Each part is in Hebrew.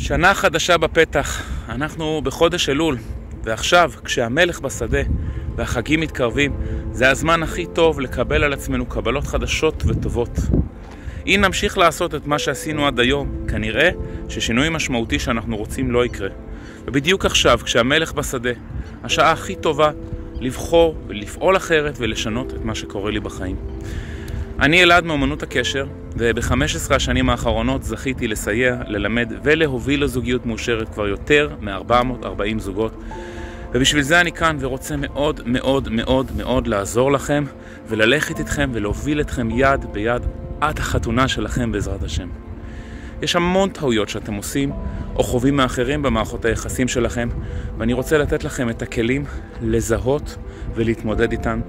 שנה חדשה בפתח, אנחנו בחודש אלול, ועכשיו כשהמלך בשדה והחגים מתקרבים, זה הזמן הכי טוב לקבל על עצמנו קבלות חדשות וטובות. אם נמשיך לעשות את מה שעשינו עד היום, כנראה ששינוי משמעותי שאנחנו רוצים לא יקרה. ובדיוק עכשיו, כשהמלך בשדה, השעה הכי טובה לבחור ולפעול אחרת ולשנות את מה שקורה לי בחיים. אני אלעד מאמנות הקשר, וב-15 השנים האחרונות זכיתי לסייע, ללמד ולהוביל לזוגיות מאושרת כבר יותר מ-440 זוגות. ובשביל זה אני כאן ורוצה מאוד מאוד מאוד מאוד לעזור לכם וללכת איתכם ולהוביל אתכם יד ביד עד החתונה שלכם בעזרת השם. יש המון טעויות שאתם עושים או חווים מאחרים במערכות היחסים שלכם, ואני רוצה לתת לכם את הכלים לזהות ולהתמודד איתן.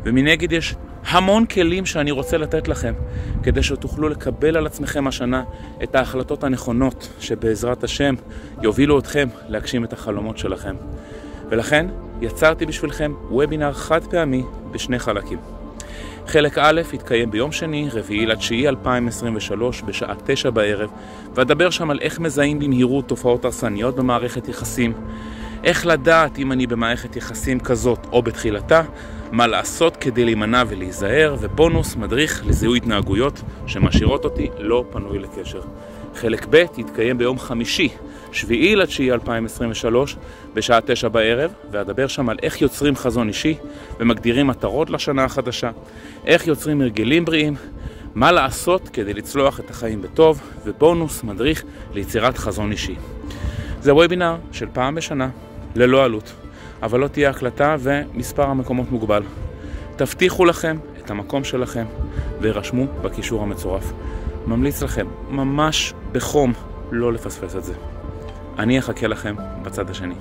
ומנגד יש המון כלים שאני רוצה לתת לכם כדי שתוכלו לקבל על עצמכם השנה את ההחלטות הנכונות שבעזרת השם יובילו אתכם להגשים את החלומות שלכם. ולכן יצרתי בשבילכם וובינר חד פעמי בשני חלקים. חלק א' יתקיים ביום שני, 4/9/2023 בשעה 9 בערב, ואדבר שם על איך מזהים במהירות תופעות הרסניות במערכת יחסים, איך לדעת אם אני במערכת יחסים כזאת או בתחילתה, מה לעשות כדי להימנע ולהיזהר, ובונוס מדריך לזיהוי התנהגויות שמשאירות אותי לא פנוי לקשר. חלק ב' יתקיים ביום חמישי, 7/9/2023 בשעה 9 בערב, ואדבר שם על איך יוצרים חזון אישי ומגדירים מטרות לשנה החדשה, איך יוצרים הרגלים בריאים, מה לעשות כדי לצלוח את החיים בטוב, ובונוס מדריך ליצירת חזון אישי. זה וובינר של פעם בשנה, ללא עלות, אבל לא תהיה הקלטה ומספר המקומות מוגבל. תבטיחו לכם את המקום שלכם וירשמו בקישור המצורף. ממליץ לכם ממש בחום לא לפספס את זה. אני אחכה לכם בצד השני.